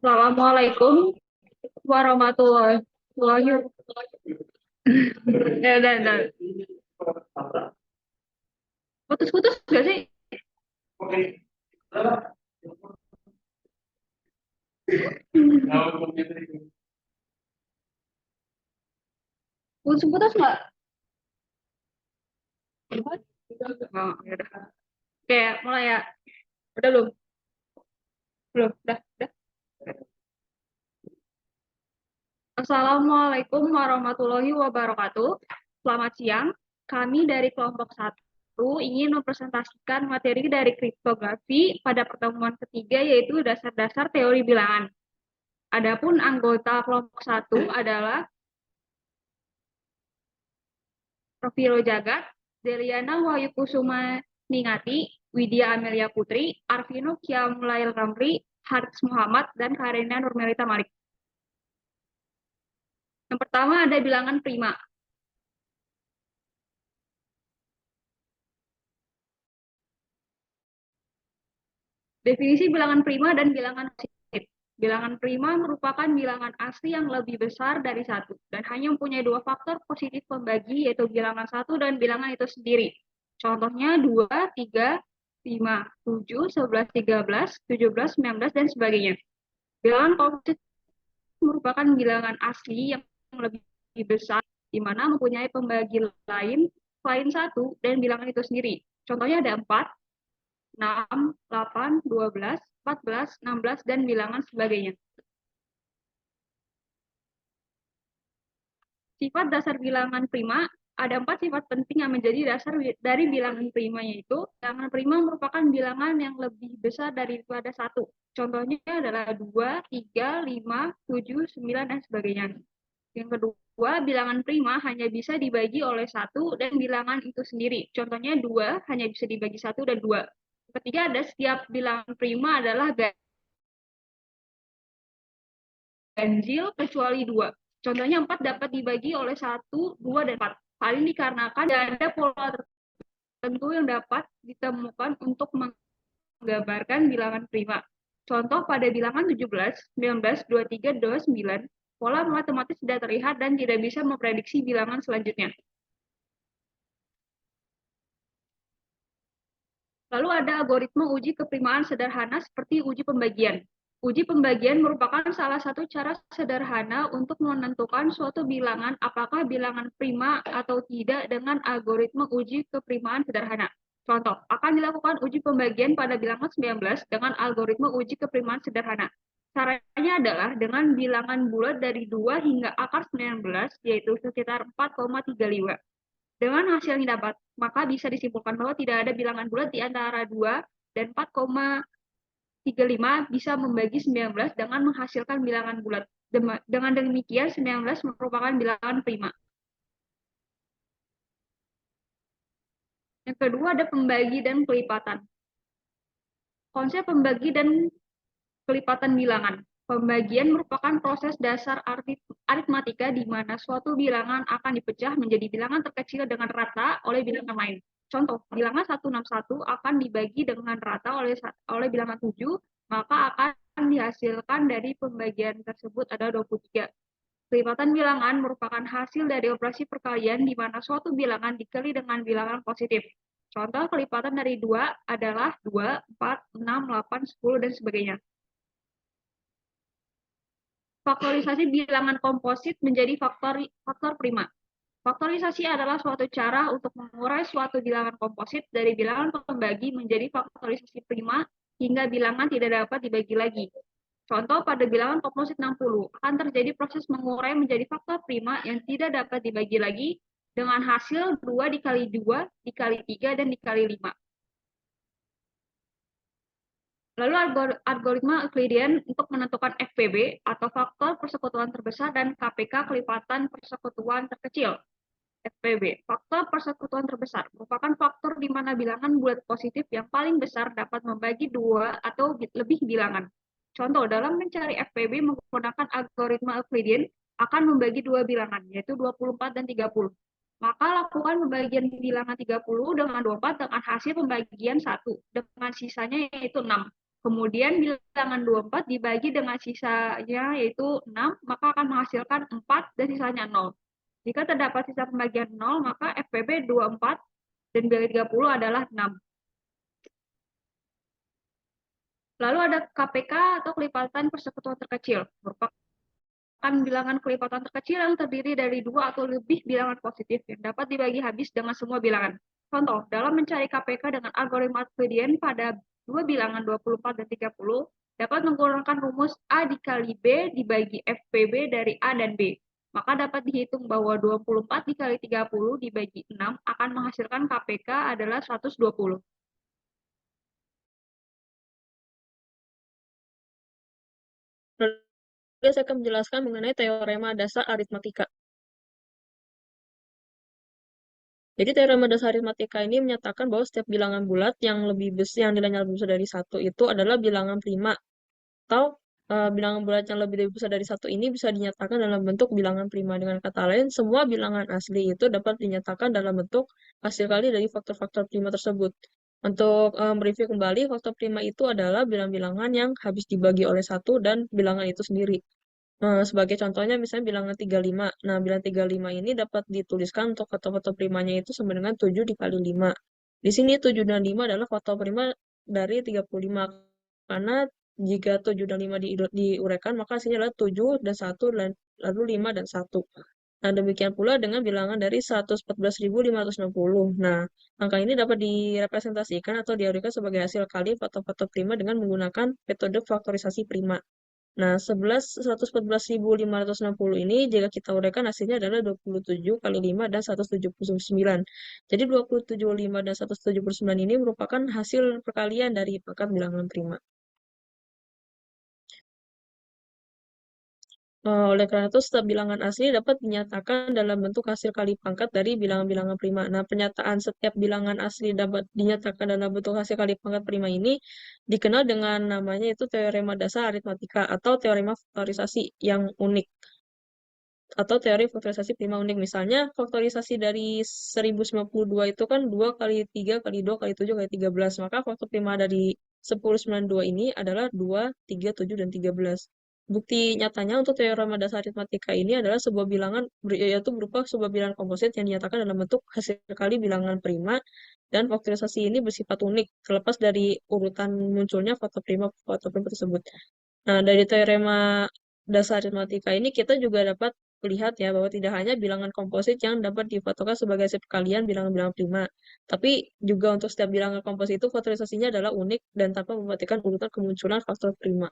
Assalamualaikum warahmatullahi wabarakatuh. Ya udah. Putus-putus gak sih? Putus-putus nggak? Oh, ya udah. Oke, mulai ya. Udah belum? Belum. Udah. Assalamualaikum warahmatullahi wabarakatuh. Selamat siang. Kami dari kelompok satu ingin mempresentasikan materi dari kriptografi pada pertemuan ketiga yaitu dasar-dasar teori bilangan. Adapun anggota kelompok satu adalah Rofiro Jagat, Deliana Wahyu Kusuma Ningati, Widya Amelia Putri, Arvino Kiamlail Ramli, Haris Muhammad, dan Karina Nurmelita Malik. Yang pertama ada bilangan prima. Definisi bilangan prima dan bilangan positif. Bilangan prima merupakan bilangan asli yang lebih besar dari satu dan hanya mempunyai dua faktor positif pembagi yaitu bilangan satu dan bilangan itu sendiri. Contohnya 2, 3, 5, 7, 11, 13, 17, 19, dan sebagainya. Bilangan komposit merupakan bilangan asli yang lebih besar, di mana mempunyai pembagi lain selain satu dan bilangan itu sendiri. Contohnya ada 4, 6, 8, 12, 14, 16, dan bilangan sebagainya. Sifat dasar bilangan prima, ada 4 sifat penting yang menjadi dasar dari bilangan prima, yaitu bilangan prima merupakan bilangan yang lebih besar daripada satu. Contohnya adalah 2, 3, 5, 7, 9, dan sebagainya. Yang kedua, bilangan prima hanya bisa dibagi oleh satu dan bilangan itu sendiri. Contohnya 2 hanya bisa dibagi satu dan 2. Ketiga, ada setiap bilangan prima adalah ganjil kecuali 2. Contohnya 4 dapat dibagi oleh 1, 2, dan 4. Hal ini dikarenakan tidak ada pola tertentu yang dapat ditemukan untuk menggambarkan bilangan prima. Contoh pada bilangan 17, 19, 23, 29, pola matematis tidak terlihat dan tidak bisa memprediksi bilangan selanjutnya. Lalu ada algoritma uji keprimaan sederhana seperti uji pembagian. Uji pembagian merupakan salah satu cara sederhana untuk menentukan suatu bilangan apakah bilangan prima atau tidak dengan algoritma uji keprimaan sederhana. Contoh, akan dilakukan uji pembagian pada bilangan 19 dengan algoritma uji keprimaan sederhana. Caranya adalah dengan bilangan bulat dari 2 hingga akar 19, yaitu sekitar 4,35. Dengan hasil yang didapat, maka bisa disimpulkan bahwa tidak ada bilangan bulat di antara 2 dan 4,35 bisa membagi 19 dengan menghasilkan bilangan bulat. Dengan demikian, 19 merupakan bilangan prima. Yang kedua ada pembagi dan kelipatan. Konsep pembagi dan kelipatan bilangan. Pembagian merupakan proses dasar aritmatika di mana suatu bilangan akan dipecah menjadi bilangan terkecil dengan rata oleh bilangan lain. Contoh, bilangan 161 akan dibagi dengan rata oleh bilangan 7, maka akan dihasilkan dari pembagian tersebut ada 23. Kelipatan bilangan merupakan hasil dari operasi perkalian di mana suatu bilangan dikali dengan bilangan positif. Contoh kelipatan dari 2 adalah 2, 4, 6, 8, 10, dan sebagainya. Faktorisasi bilangan komposit menjadi faktor prima. Faktorisasi adalah suatu cara untuk mengurai suatu bilangan komposit dari bilangan pembagi menjadi faktorisasi prima hingga bilangan tidak dapat dibagi lagi. Contoh pada bilangan komposit 60 akan terjadi proses mengurai menjadi faktor prima yang tidak dapat dibagi lagi dengan hasil 2 dikali 2 dikali 3 dan dikali 5. Lalu algoritma Euclidean untuk menentukan FPB atau faktor persekutuan terbesar dan KPK kelipatan persekutuan terkecil. FPB, faktor persekutuan terbesar, merupakan faktor di mana bilangan bulat positif yang paling besar dapat membagi 2 atau lebih bilangan. Contoh, dalam mencari FPB menggunakan algoritma Euclidean akan membagi 2 bilangan, yaitu 24 dan 30. Maka lakukan pembagian bilangan 30 dengan 24 dengan hasil pembagian 1, dengan sisanya yaitu 6. Kemudian bilangan 24 dibagi dengan sisanya yaitu 6, maka akan menghasilkan 4 dan sisanya 0. Jika terdapat sisa pembagian 0, maka FPB 24 dan dibagi 30 adalah 6. Lalu ada KPK atau kelipatan persekutuan terkecil, merupakan bilangan kelipatan terkecil yang terdiri dari 2 atau lebih bilangan positif yang dapat dibagi habis dengan semua bilangan. Contoh, dalam mencari KPK dengan algoritma Euclidean pada dua bilangan 24 dan 30, dapat menggunakan rumus A dikali B dibagi FPB dari A dan B. Maka dapat dihitung bahwa 24 dikali 30 dibagi 6 akan menghasilkan KPK adalah 120. Lalu saya akan menjelaskan mengenai teorema dasar aritmatika. Jadi teorema dasar aritmatika ini menyatakan bahwa setiap bilangan bulat yang lebih besar, yang nilainya lebih besar dari satu itu adalah bilangan prima. Atau bilangan bulat yang lebih besar dari satu ini bisa dinyatakan dalam bentuk bilangan prima. Dengan kata lain, semua bilangan asli itu dapat dinyatakan dalam bentuk hasil kali dari faktor-faktor prima tersebut. Untuk mereview kembali, faktor prima itu adalah bilangan-bilangan yang habis dibagi oleh satu dan bilangan itu sendiri. Sebagai contohnya misalnya bilangan 35. Nah, bilangan 35 ini dapat dituliskan untuk foto-foto primanya itu sama dengan 7 dikali 5. Di sini 7 dan 5 adalah foto prima dari 35. Karena jika 7 dan 5 diuraikan, maka hasilnya adalah 7 dan 1, lalu 5 dan 1. Nah, demikian pula dengan bilangan dari 114.560. Nah, angka ini dapat direpresentasikan atau diuraikan sebagai hasil kali foto-foto prima dengan menggunakan metode faktorisasi prima. Nah, 114.560 ini jika kita uraikan hasilnya adalah 27 kali 5 dan 179. Jadi 27, 5, dan 179 ini merupakan hasil perkalian dari pangkat bilangan prima. Oleh karena itu, setiap bilangan asli dapat dinyatakan dalam bentuk hasil kali pangkat dari bilangan-bilangan prima. Nah, pernyataan setiap bilangan asli dapat dinyatakan dalam bentuk hasil kali pangkat prima ini dikenal dengan namanya itu teorema dasar aritmatika atau teorema faktorisasi yang unik atau teori faktorisasi prima unik. Misalnya, faktorisasi dari 1092 itu kan 2 kali 3 kali 2 kali 7 kali 13. Maka faktor prima dari 1092 ini adalah 2, 3, 7, dan 13. Bukti nyatanya untuk teorema dasar aritmatika ini adalah sebuah bilangan, yaitu berupa sebuah bilangan komposit yang dinyatakan dalam bentuk hasil kali bilangan prima, dan faktorisasi ini bersifat unik, terlepas dari urutan munculnya faktor prima tersebut. Nah, dari teorema dasar aritmatika ini kita juga dapat lihat ya bahwa tidak hanya bilangan komposit yang dapat difotokan sebagai hasil perkalian bilangan-bilangan prima, tapi juga untuk setiap bilangan komposit itu faktorisasinya adalah unik dan tanpa memperhatikan urutan kemunculan faktor prima.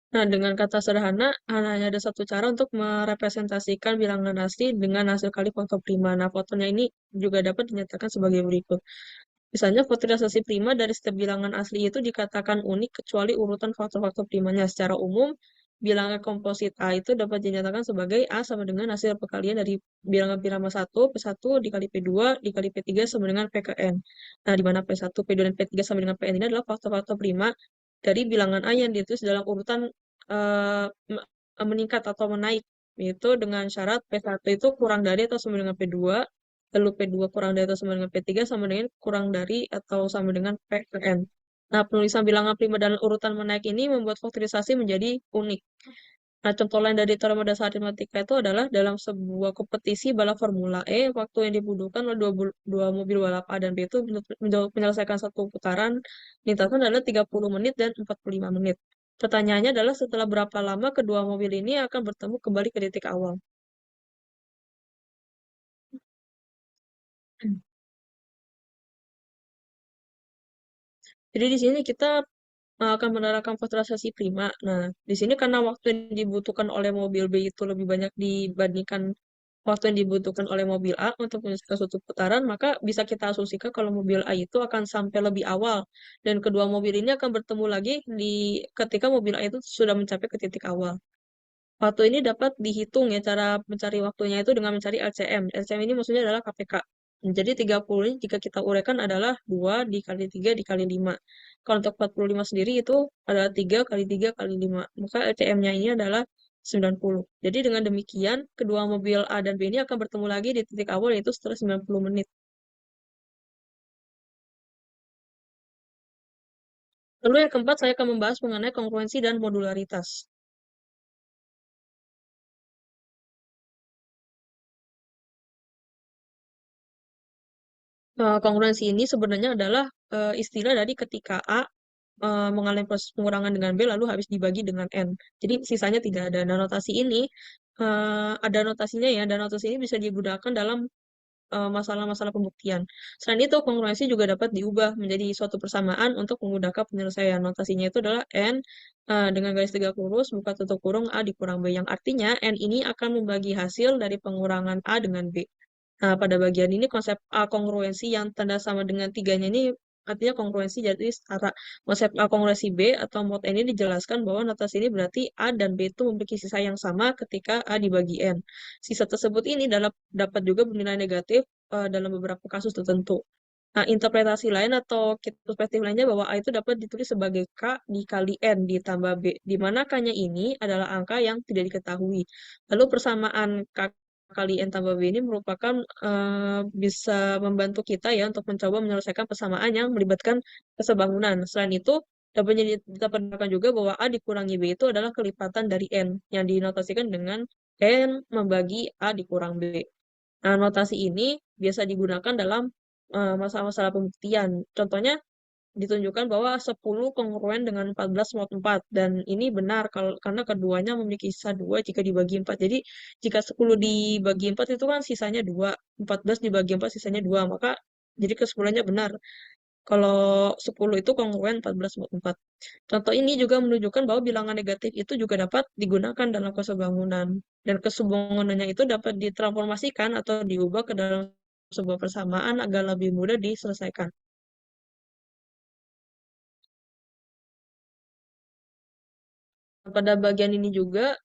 Nah, dengan kata sederhana, hanya ada satu cara untuk merepresentasikan bilangan asli dengan hasil kali faktor prima. Nah, fotonya ini juga dapat dinyatakan sebagai berikut. Misalnya, faktorisasi prima dari setiap bilangan asli itu dikatakan unik kecuali urutan faktor-faktor primanya. Secara umum, bilangan komposit A itu dapat dinyatakan sebagai A sama dengan hasil perkalian dari bilangan prima 1, P1 dikali P2 dikali P3 sama dengan P ke N. Nah, di mana P1, P2, dan P3 sama dengan Pn ini adalah faktor-faktor prima dari bilangan A yang ditulis dalam urutan meningkat atau menaik, yaitu dengan syarat P1 itu kurang dari atau sama dengan P2, lalu P2 kurang dari atau sama dengan P3 sama dengan kurang dari atau sama dengan P ke N. Nah, penulisan bilangan prima dan urutan menaik ini membuat faktorisasi menjadi unik. Nah, contoh lain dari teorema dasar aritmatika itu adalah dalam sebuah kompetisi balap Formula E, waktu yang dibutuhkan oleh dua mobil balap A dan B itu untuk menyelesaikan satu putaran lintasan adalah 30 menit dan 45 menit. Pertanyaannya adalah setelah berapa lama kedua mobil ini akan bertemu kembali ke titik awal. Jadi di sini kita akan menerapkan faktorisasi prima. Nah, di sini karena waktu yang dibutuhkan oleh mobil B itu lebih banyak dibandingkan waktu yang dibutuhkan oleh mobil A untuk menyelesaikan suatu putaran, maka bisa kita asumsikan kalau mobil A itu akan sampai lebih awal dan kedua mobil ini akan bertemu lagi ketika mobil A itu sudah mencapai ke titik awal. Waktu ini dapat dihitung ya, cara mencari waktunya itu dengan mencari LCM. LCM ini maksudnya adalah KPK. Jadi 30 ini jika kita uraikan adalah 2 dikali 3 dikali 5. Kalau untuk 45 sendiri itu adalah 3 kali 3 kali 5. Maka LCM-nya ini adalah 90. Jadi dengan demikian, kedua mobil A dan B ini akan bertemu lagi di titik awal yaitu setelah 90 menit. Lalu yang keempat, saya akan membahas mengenai kongruensi dan modularitas. Kongruensi ini sebenarnya adalah istilah dari ketika A mengalami proses pengurangan dengan B lalu habis dibagi dengan N. Jadi sisanya tidak ada. Dan notasi ini ada notasinya ya, dan notasi ini bisa digunakan dalam masalah-masalah pembuktian. Selain itu, kongruensi juga dapat diubah menjadi suatu persamaan untuk memudahkan penyelesaian. Notasinya itu adalah N dengan garis tegak lurus, buka tutup kurung A dikurang B, yang artinya N ini akan membagi hasil dari pengurangan A dengan B. Nah, pada bagian ini konsep A kongruensi yang tanda sama dengan tiganya ini artinya kongruensi jadi setara. Konsep A kongruensi B atau mod N ini dijelaskan bahwa notasi ini berarti A dan B itu memiliki sisa yang sama ketika A dibagi N. Sisa tersebut ini dapat juga bernilai negatif dalam beberapa kasus tertentu. Nah, interpretasi lain atau perspektif lainnya bahwa A itu dapat ditulis sebagai K dikali N ditambah B, di mana K-nya ini adalah angka yang tidak diketahui. Lalu persamaan K kali N tambah B ini merupakan bisa membantu kita ya untuk mencoba menyelesaikan persamaan yang melibatkan kesebangunan. Selain itu, dapat dikatakan juga bahwa A dikurangi B itu adalah kelipatan dari N yang dinotasikan dengan N membagi A dikurang B. Nah, notasi ini biasa digunakan dalam masalah-masalah pembuktian. Contohnya, ditunjukkan bahwa 10 kongruen dengan 14 mod 4. Dan ini benar karena keduanya memiliki sisa 2 jika dibagi 4. Jadi, jika 10 dibagi 4 itu kan sisanya 2. 14 dibagi 4 sisanya 2. Maka, jadi kesimpulannya benar. Kalau 10 itu kongruen 14 mod 4. Contoh ini juga menunjukkan bahwa bilangan negatif itu juga dapat digunakan dalam kesebangunan. Dan kesebangunannya itu dapat ditransformasikan atau diubah ke dalam sebuah persamaan agar lebih mudah diselesaikan. Pada bagian ini juga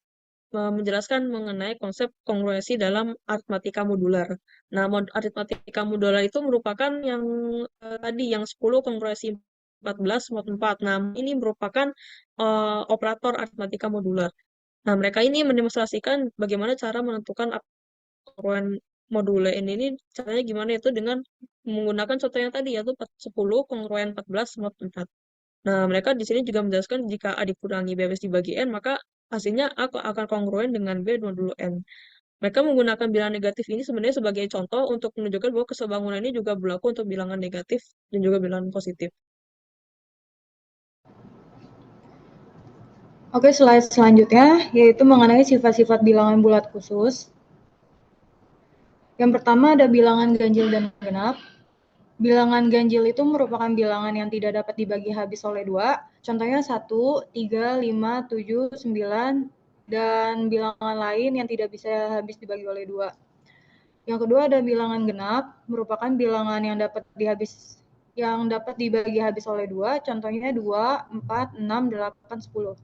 menjelaskan mengenai konsep kongruensi dalam aritmatika modular. Nah, aritmatika modular itu merupakan yang tadi yang 10 kongruensi 14 mod 4. Nah, ini merupakan operator aritmatika modular. Nah, mereka ini mendemonstrasikan bagaimana cara menentukan kongruen module ini caranya gimana itu dengan menggunakan contoh yang tadi yaitu 10 kongruen 14 mod 4. Nah, mereka di sini juga menjelaskan jika A dikurangi B habis dibagi N, maka hasilnya A akan kongruen dengan B modulo N. Mereka menggunakan bilangan negatif ini sebenarnya sebagai contoh untuk menunjukkan bahwa kesebangunan ini juga berlaku untuk bilangan negatif dan juga bilangan positif. Oke, slide selanjutnya yaitu mengenai sifat-sifat bilangan bulat khusus. Yang pertama ada bilangan ganjil dan genap. Bilangan ganjil itu merupakan bilangan yang tidak dapat dibagi habis oleh 2. Contohnya 1, 3, 5, 7, 9, dan bilangan lain yang tidak bisa habis dibagi oleh 2. Yang kedua ada bilangan genap, merupakan bilangan yang dapat dibagi habis oleh 2. Contohnya 2, 4, 6, 8, 10.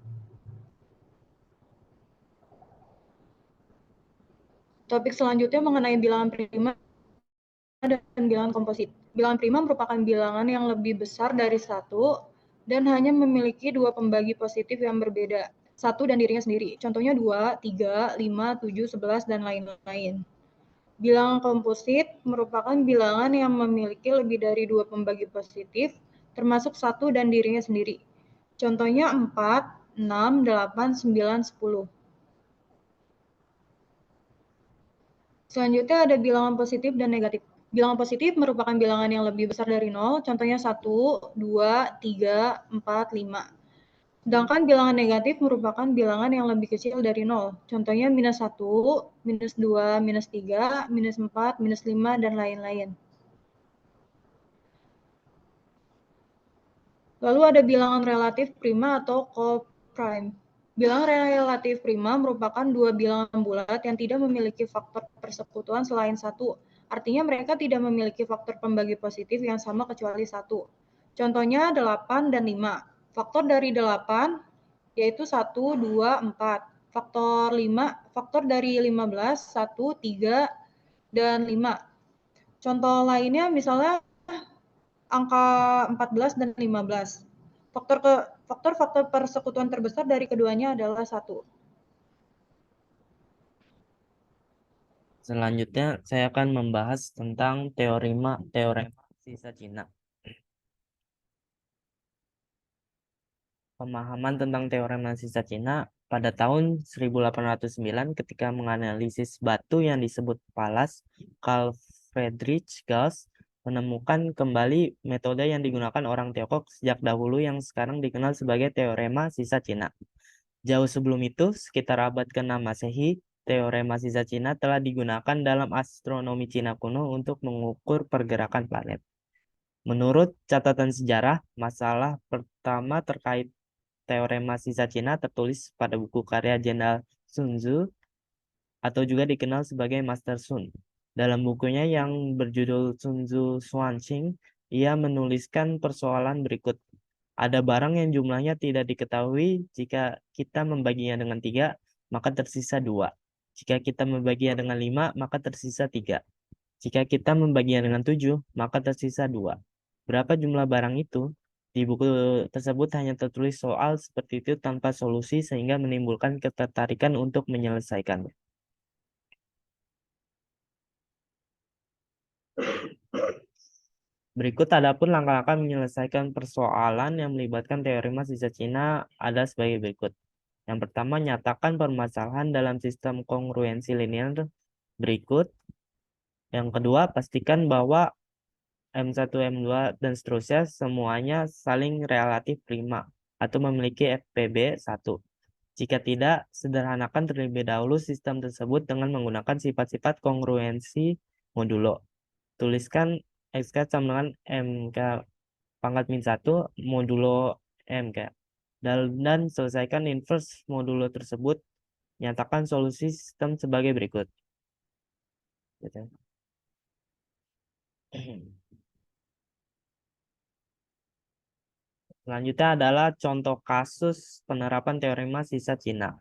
Topik selanjutnya mengenai bilangan prima dan bilangan komposit. Bilangan prima merupakan bilangan yang lebih besar dari 1 dan hanya memiliki 2 pembagi positif yang berbeda, 1 dan dirinya sendiri. Contohnya 2, 3, 5, 7, 11, dan lain-lain. Bilangan komposit merupakan bilangan yang memiliki lebih dari 2 pembagi positif, termasuk 1 dan dirinya sendiri. Contohnya 4, 6, 8, 9, 10. Selanjutnya ada bilangan positif dan negatif. Bilangan positif merupakan bilangan yang lebih besar dari 0, contohnya 1, 2, 3, 4, 5. Sedangkan bilangan negatif merupakan bilangan yang lebih kecil dari 0, contohnya minus 1, minus 2, minus 3, minus 4, minus 5, dan lain-lain. Lalu ada bilangan relatif prima atau coprime. Bilangan relatif prima merupakan 2 bilangan bulat yang tidak memiliki faktor persekutuan selain 1. Artinya mereka tidak memiliki faktor pembagi positif yang sama kecuali 1. Contohnya 8 dan 5. Faktor dari 8 yaitu 1, 2, 4. Faktor dari 15, 1, 3, dan 5. Contoh lainnya misalnya angka 14 dan 15. Faktor persekutuan terbesar dari keduanya adalah 1. Selanjutnya saya akan membahas tentang teorema sisa Cina. Pemahaman tentang teorema sisa Cina pada tahun 1809 ketika menganalisis batu yang disebut palas, Carl Friedrich Gauss menemukan kembali metode yang digunakan orang Tiongkok sejak dahulu yang sekarang dikenal sebagai teorema sisa Cina. Jauh sebelum itu, sekitar abad ke-6 Masehi, teorema sisa Cina telah digunakan dalam astronomi Cina kuno untuk mengukur pergerakan planet. Menurut catatan sejarah, masalah pertama terkait teorema sisa Cina tertulis pada buku karya Jenderal Sun Tzu atau juga dikenal sebagai Master Sun. Dalam bukunya yang berjudul Sun Tzu Xuanqing, ia menuliskan persoalan berikut. Ada barang yang jumlahnya tidak diketahui, jika kita membaginya dengan 3, maka tersisa 2. Jika kita membaginya dengan 5, maka tersisa 3. Jika kita membaginya dengan 7, maka tersisa 2. Berapa jumlah barang itu? Di buku tersebut hanya tertulis soal seperti itu tanpa solusi sehingga menimbulkan ketertarikan untuk menyelesaikannya. Berikut adapun langkah-langkah menyelesaikan persoalan yang melibatkan teorema sisa Cina ada sebagai berikut. Yang pertama, nyatakan permasalahan dalam sistem kongruensi linear berikut. Yang kedua, pastikan bahwa M1, M2, dan seterusnya semuanya saling relatif prima atau memiliki FPB 1. Jika tidak, sederhanakan terlebih dahulu sistem tersebut dengan menggunakan sifat-sifat kongruensi modulo. Tuliskan XK sama dengan MK pangkat min 1 modulo MK. Dan selesaikan inverse modulo tersebut. Nyatakan solusi sistem sebagai berikut. Gitu. Selanjutnya adalah contoh kasus penerapan teorema sisa Cina.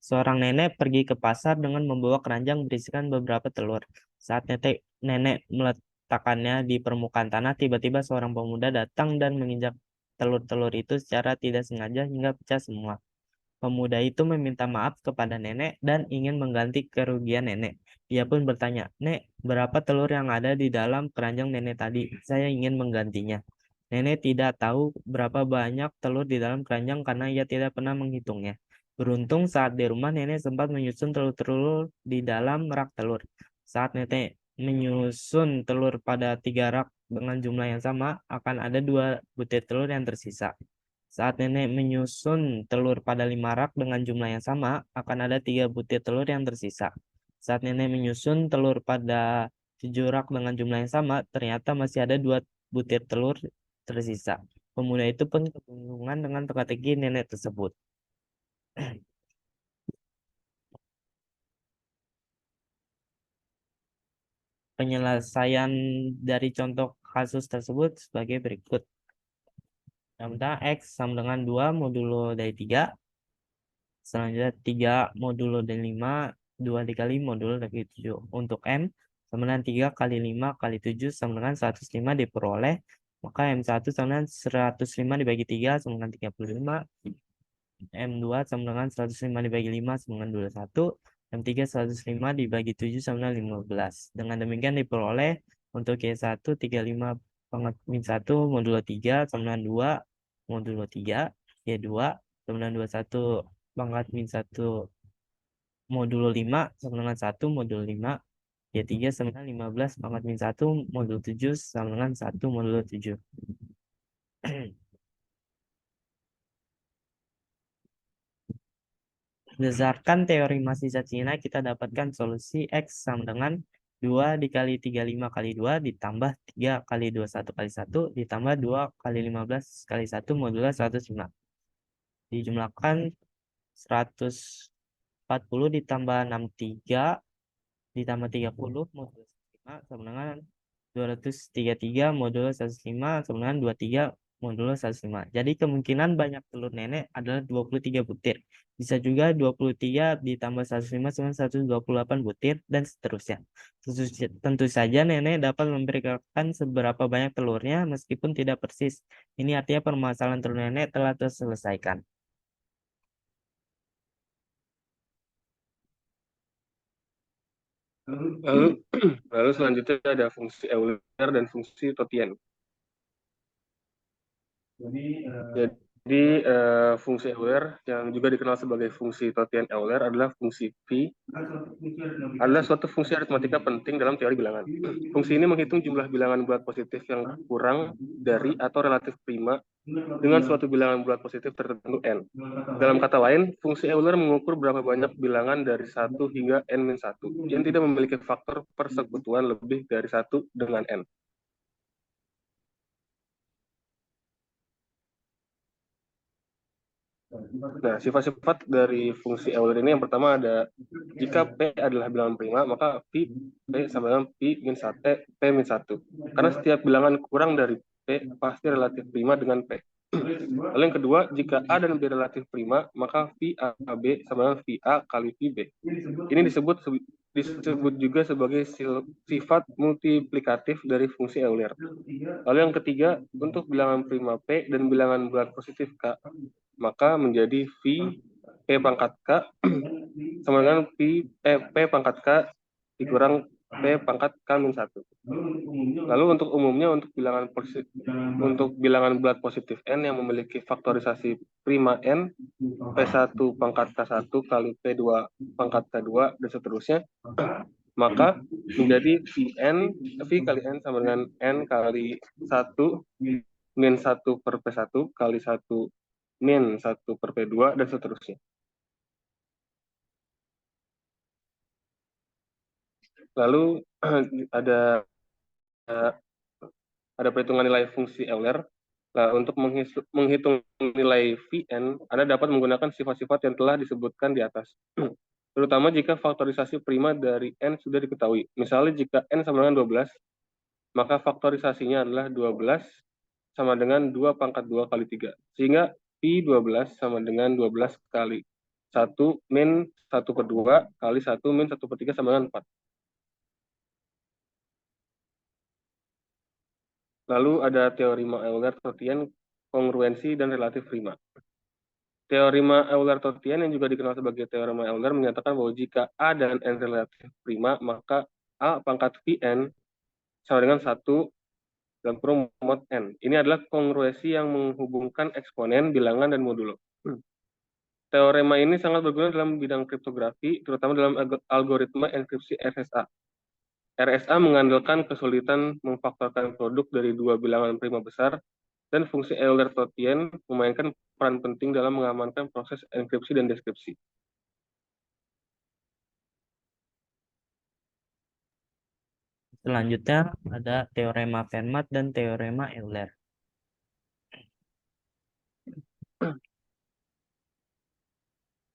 Seorang nenek pergi ke pasar dengan membawa keranjang berisikan beberapa telur. Saat nenek meletakkannya di permukaan tanah, tiba-tiba seorang pemuda datang dan menginjak telur-telur itu secara tidak sengaja hingga pecah semua. Pemuda itu meminta maaf kepada nenek dan ingin mengganti kerugian nenek. Ia pun bertanya, "Nek, berapa telur yang ada di dalam keranjang nenek tadi? Saya ingin menggantinya." Nenek tidak tahu berapa banyak telur di dalam keranjang karena ia tidak pernah menghitungnya. Beruntung saat di rumah nenek sempat menyusun telur-telur di dalam rak telur. Saat nenek menyusun telur pada 3 rak dengan jumlah yang sama, akan ada 2 butir telur yang tersisa. Saat nenek menyusun telur pada 5 rak dengan jumlah yang sama, akan ada 3 butir telur yang tersisa. Saat nenek menyusun telur pada 7 rak dengan jumlah yang sama, ternyata masih ada 2 butir telur tersisa. Pemuda itu pun kebingungan dengan teka-teki nenek tersebut. Penyelesaian dari contoh kasus tersebut sebagai berikut. Yang pertama, X sama dengan 2 modulo dari 3. Selanjutnya 3 modulo dari 5, 2 dikali modulo dari 7. Untuk M sama dengan 3 kali 5 kali 7 sama dengan 105 diperoleh. Maka M1 sama dengan 105 dibagi 3 sama dengan 35. M2 sama dengan 105 dibagi 5 sama dengan 21. M3 105 dibagi 7 sama dengan 15. Dengan demikian diperoleh untuk Y1 35 pangkat min 1 modulo 3 sama dengan 2 modulo 3. Y2 sama dengan 21 pangkat min 1 modulo 5 sama dengan 1 modulo 5. Y3 sama dengan 15 pangkat min 1 modulo 7 sama dengan 1 modulo 7. Berdasarkan teori sisa Cina, kita dapatkan solusi X sama dengan 2 dikali 35 kali 2 ditambah 3 kali 21 kali 1 ditambah 2 kali 15 kali 1 modulo 105. Dijumlahkan 140 ditambah 63 ditambah 30 modulo 105 sama dengan 233 modulo 105 sama dengan 23 modulo 105. Jadi kemungkinan banyak telur nenek adalah 23 butir. Bisa juga 23 ditambah 105 sama 128 butir dan seterusnya. Tentu saja nenek dapat memperkirakan seberapa banyak telurnya meskipun tidak persis. Ini artinya permasalahan telur nenek telah terselesaikan. Lalu, lalu selanjutnya ada fungsi Euler dan fungsi Totien. Jadi fungsi Euler yang juga dikenal sebagai fungsi Totien Euler adalah fungsi phi, adalah suatu fungsi aritmatika penting dalam teori bilangan. Fungsi ini menghitung jumlah bilangan bulat positif yang kurang dari atau relatif prima dengan suatu bilangan bulat positif tertentu n. Dalam kata lain, fungsi Euler mengukur berapa banyak bilangan dari 1 hingga n-1 yang tidak memiliki faktor persekutuan lebih dari 1 dengan n. Nah, sifat-sifat dari fungsi Euler ini yang pertama ada, jika P adalah bilangan prima, maka P sama dengan P min 1, P min 1. Karena setiap bilangan kurang dari P pasti relatif prima dengan P. Lalu yang kedua, jika A dan B relatif prima, maka phi AB sama dengan phi A kali phi B. Ini disebut juga sebagai sifat multiplikatif dari fungsi Euler. Lalu yang ketiga, untuk bilangan prima P dan bilangan bulat positif K, maka menjadi phi P pangkat K sama dengan P pangkat K dikurang P pangkat K min 1. Lalu untuk umumnya untuk bilangan bulat positif N yang memiliki faktorisasi prima N, P1 pangkat K1 kali P2 pangkat K2 dan seterusnya, maka menjadi phi kali N sama dengan N kali 1 min 1 per P1 kali 1 min 1 per P2 dan seterusnya. Lalu ada perhitungan nilai fungsi Euler. Nah, untuk menghitung nilai Vn, Anda dapat menggunakan sifat-sifat yang telah disebutkan di atas. Terutama jika faktorisasi prima dari n sudah diketahui. Misalnya jika n sama dengan 12, maka faktorisasinya adalah 12 sama dengan 2 pangkat 2 kali 3. Sehingga Pi 12 sama dengan 12 kali 1 min 1 per 2 kali 1 min 1 per 3 sama dengan 4. Lalu ada teorema Euler-Totien, kongruensi, dan relatif prima. Teorema Euler-Totien yang juga dikenal sebagai teorema Euler menyatakan bahwa jika A dan N relatif prima, maka A pangkat Vn sama dengan 1 dalam kurung mod N. Ini adalah kongruensi yang menghubungkan eksponen, bilangan, dan modulo. Teorema ini sangat berguna dalam bidang kriptografi, terutama dalam algoritma enkripsi RSA. RSA mengandalkan kesulitan memfaktorkan produk dari dua bilangan prima besar, dan fungsi Euler-Totien memainkan peran penting dalam mengamankan proses enkripsi dan deskripsi. Selanjutnya ada teorema Fermat dan teorema Euler.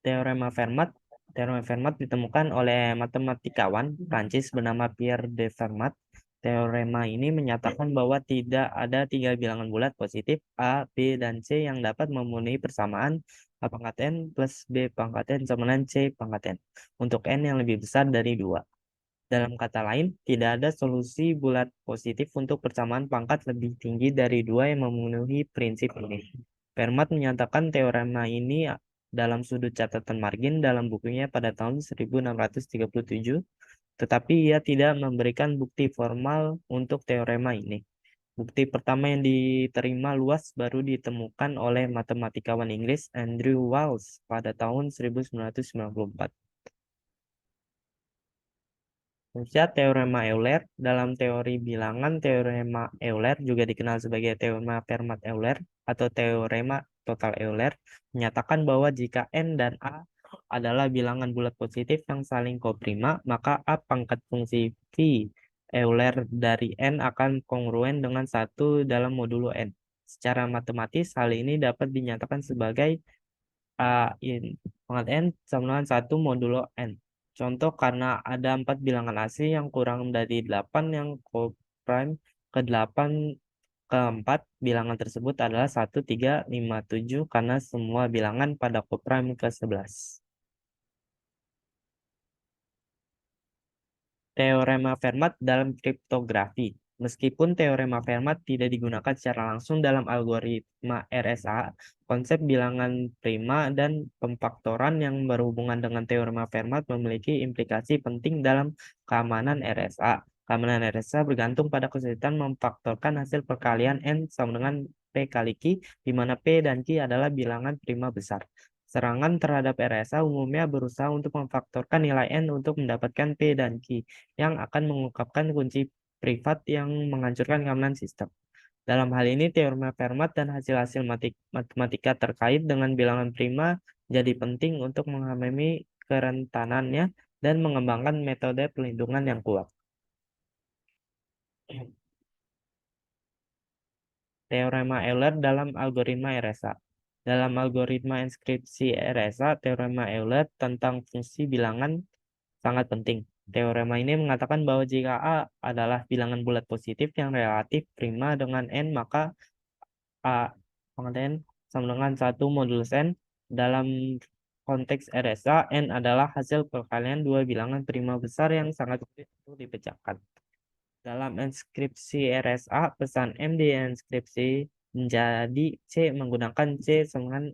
Teorema Fermat ditemukan oleh matematikawan Prancis bernama Pierre de Fermat. Teorema ini menyatakan bahwa tidak ada 3 bilangan bulat positif A, B, dan C yang dapat memenuhi persamaan A pangkat N plus B pangkat N sama dengan C pangkat N untuk N yang lebih besar dari 2. Dalam kata lain, tidak ada solusi bulat positif untuk persamaan pangkat lebih tinggi dari 2 yang memenuhi prinsip ini. Fermat menyatakan teorema ini dalam sudut catatan margin dalam bukunya pada tahun 1637, tetapi ia tidak memberikan bukti formal untuk teorema ini. Bukti pertama yang diterima luas baru ditemukan oleh matematikawan Inggris Andrew Wiles pada tahun 1994. Selanjutnya teorema Euler. Dalam teori bilangan, teorema Euler juga dikenal sebagai teorema Fermat-Euler atau teorema total Euler, menyatakan bahwa jika N dan A adalah bilangan bulat positif yang saling koprima, maka A pangkat fungsi phi Euler dari N akan kongruen dengan 1 dalam modulo N. Secara matematis, hal ini dapat dinyatakan sebagai A pangkat N sama dengan 1 modulo N. Contoh, karena ada 4 bilangan asli yang kurang dari 8 yang coprime ke 8 ke 4, bilangan tersebut adalah 1, 3, 5, 7 karena semua bilangan pada coprime ke 11. Teorema Fermat dalam kriptografi. Meskipun teorema Fermat tidak digunakan secara langsung dalam algoritma RSA, konsep bilangan prima dan pemfaktoran yang berhubungan dengan teorema Fermat memiliki implikasi penting dalam keamanan RSA. Keamanan RSA bergantung pada kesulitan memfaktorkan hasil perkalian N sama dengan P kali Q, di mana P dan Q adalah bilangan prima besar. Serangan terhadap RSA umumnya berusaha untuk memfaktorkan nilai N untuk mendapatkan P dan Q, yang akan mengungkapkan kunci privat yang menghancurkan keamanan sistem. Dalam hal ini, teorema Fermat dan hasil-hasil matematika terkait dengan bilangan prima jadi penting untuk memahami kerentanannya dan mengembangkan metode perlindungan yang kuat. Teorema Euler dalam algoritma RSA. Dalam algoritma inskripsi RSA, teorema Euler tentang fungsi bilangan sangat penting. Teorema ini mengatakan bahwa jika A adalah bilangan bulat positif yang relatif prima dengan N, maka A pangkat N sama dengan 1 modulus N. Dalam konteks RSA, N adalah hasil perkalian dua bilangan prima besar yang sangat sulit untuk dipecahkan. Dalam inskripsi RSA, pesan M di inskripsi menjadi C menggunakan C sama dengan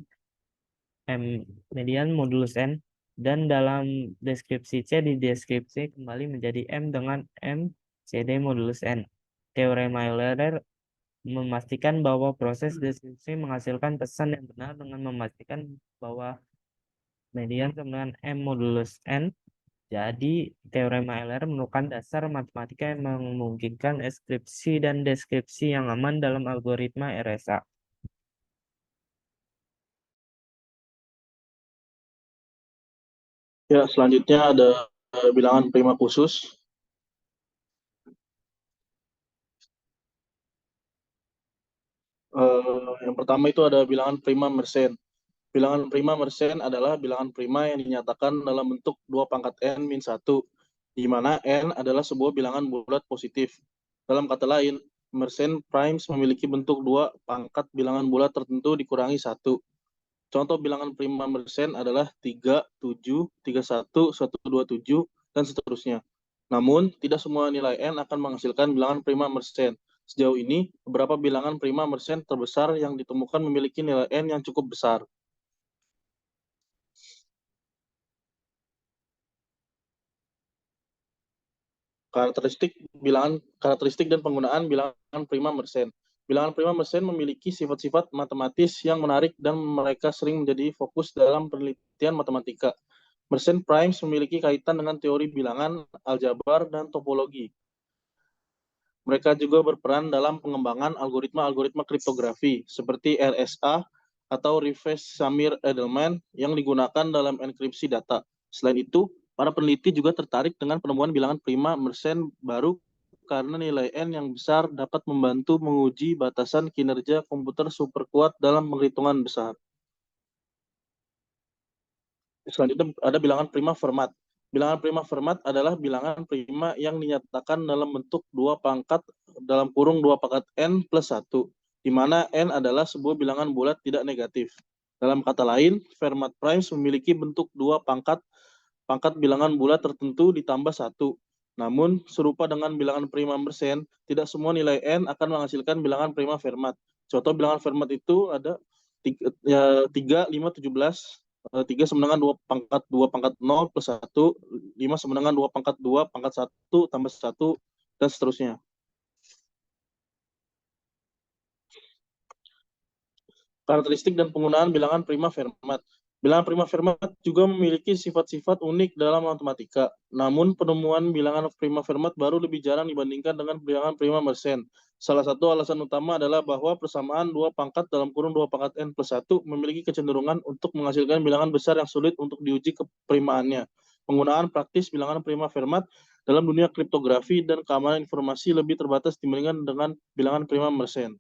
M median modulus N, dan dalam deskripsi C di deskripsi kembali menjadi M dengan M CD modulus N. Teorema Euler memastikan bahwa proses deskripsi menghasilkan pesan yang benar dengan memastikan bahwa median sama dengan M modulus N. Jadi, teorema Euler merupakan dasar matematika yang memungkinkan inskripsi dan deskripsi yang aman dalam algoritma RSA. Ya, selanjutnya ada bilangan prima khusus. Yang pertama itu ada bilangan prima Mersenne. Bilangan prima Mersenne adalah bilangan prima yang dinyatakan dalam bentuk 2 pangkat N min 1, di mana N adalah sebuah bilangan bulat positif. Dalam kata lain, Mersenne primes memiliki bentuk 2 pangkat bilangan bulat tertentu dikurangi 1. Contoh bilangan prima Mersenne adalah 3, 7, 31, 127, dan seterusnya. Namun, tidak semua nilai N akan menghasilkan bilangan prima Mersenne. Sejauh ini, beberapa bilangan prima Mersenne terbesar yang ditemukan memiliki nilai N yang cukup besar. Karakteristik dan penggunaan bilangan prima Mersenne. Bilangan prima Mersenne memiliki sifat-sifat matematis yang menarik dan mereka sering menjadi fokus dalam penelitian matematika. Mersenne primes memiliki kaitan dengan teori bilangan, aljabar, dan topologi. Mereka juga berperan dalam pengembangan algoritma-algoritma kriptografi seperti RSA atau Rivest-Samir-Edelman yang digunakan dalam enkripsi data. Selain itu, para peneliti juga tertarik dengan penemuan bilangan prima Mersenne baru karena nilai N yang besar dapat membantu menguji batasan kinerja komputer superkuat dalam penghitungan besar. Selanjutnya ada bilangan prima Fermat. Bilangan prima Fermat adalah bilangan prima yang dinyatakan dalam bentuk 2 pangkat dalam kurung 2 pangkat N plus 1, di mana N adalah sebuah bilangan bulat tidak negatif. Dalam kata lain, Fermat primes memiliki bentuk 2 pangkat bilangan bulat tertentu ditambah 1. Namun, serupa dengan bilangan prima Mersenne, tidak semua nilai N akan menghasilkan bilangan prima Fermat. Contoh bilangan Fermat itu ada 3, 5, 17, 3 sama dengan 2 pangkat 0 plus 1, 5 sama dengan 2 pangkat 2 pangkat 1 tambah 1, dan seterusnya. Karakteristik dan penggunaan bilangan prima Fermat. Bilangan prima Fermat juga memiliki sifat-sifat unik dalam matematika. Namun, penemuan bilangan prima Fermat baru lebih jarang dibandingkan dengan bilangan prima Mersenne. Salah satu alasan utama adalah bahwa persamaan 2 pangkat dalam kurung 2 pangkat N plus 1 memiliki kecenderungan untuk menghasilkan bilangan besar yang sulit untuk diuji keprimaannya. Penggunaan praktis bilangan prima Fermat dalam dunia kriptografi dan keamanan informasi lebih terbatas dibandingkan dengan bilangan prima Mersenne.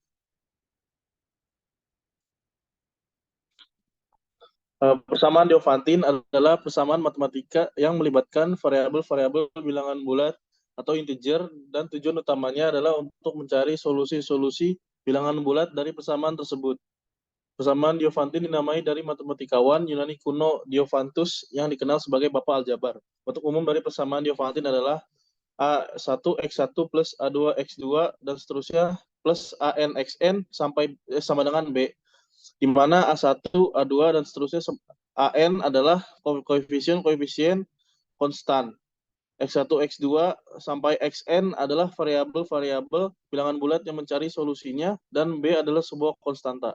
Persamaan Diophantine adalah persamaan matematika yang melibatkan variabel-variabel bilangan bulat atau integer, dan tujuan utamanya adalah untuk mencari solusi-solusi bilangan bulat dari persamaan tersebut. Persamaan Diophantine dinamai dari matematikawan Yunani kuno Diophantus yang dikenal sebagai Bapak Aljabar. Bentuk umum dari persamaan Diophantine adalah A1 X1 plus A2 X2 dan seterusnya plus AN XN sampai sama dengan B, di mana A1, A2 dan seterusnya AN adalah koefisien konstan. X1, X2 sampai Xn adalah variabel-variabel bilangan bulat yang mencari solusinya, dan B adalah sebuah konstanta.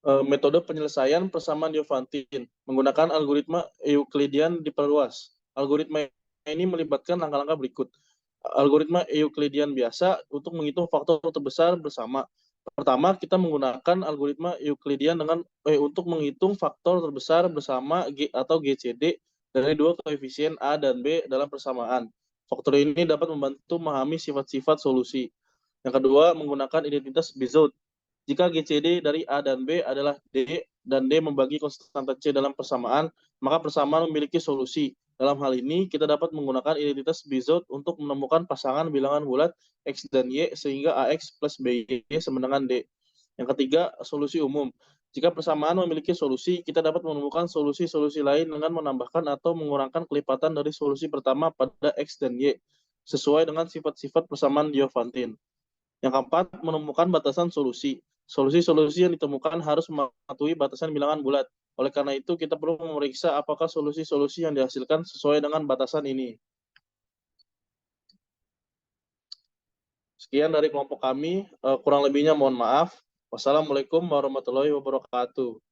Metode penyelesaian persamaan Diophantine menggunakan algoritma Euklidian diperluas. Algoritma ini melibatkan langkah-langkah berikut. Algoritma Euklidian biasa untuk menghitung faktor terbesar bersama. Pertama, kita menggunakan algoritma Euklidian untuk menghitung faktor terbesar bersama G atau GCD dari dua koefisien A dan B dalam persamaan. Faktor ini dapat membantu memahami sifat-sifat solusi. Yang kedua, menggunakan identitas Bezout. Jika GCD dari A dan B adalah D, dan D membagi konstanta C dalam persamaan, maka persamaan memiliki solusi. Dalam hal ini, kita dapat menggunakan identitas Bezout untuk menemukan pasangan bilangan bulat X dan Y sehingga AX plus BY sama dengan D. Yang ketiga, solusi umum. Jika persamaan memiliki solusi, kita dapat menemukan solusi-solusi lain dengan menambahkan atau mengurangkan kelipatan dari solusi pertama pada X dan Y, sesuai dengan sifat-sifat persamaan Diophantine. Yang keempat, menemukan batasan solusi. Solusi-solusi yang ditemukan harus mematuhi batasan bilangan bulat. Oleh karena itu, kita perlu memeriksa apakah solusi-solusi yang dihasilkan sesuai dengan batasan ini. Sekian dari kelompok kami, kurang lebihnya mohon maaf. Wassalamualaikum warahmatullahi wabarakatuh.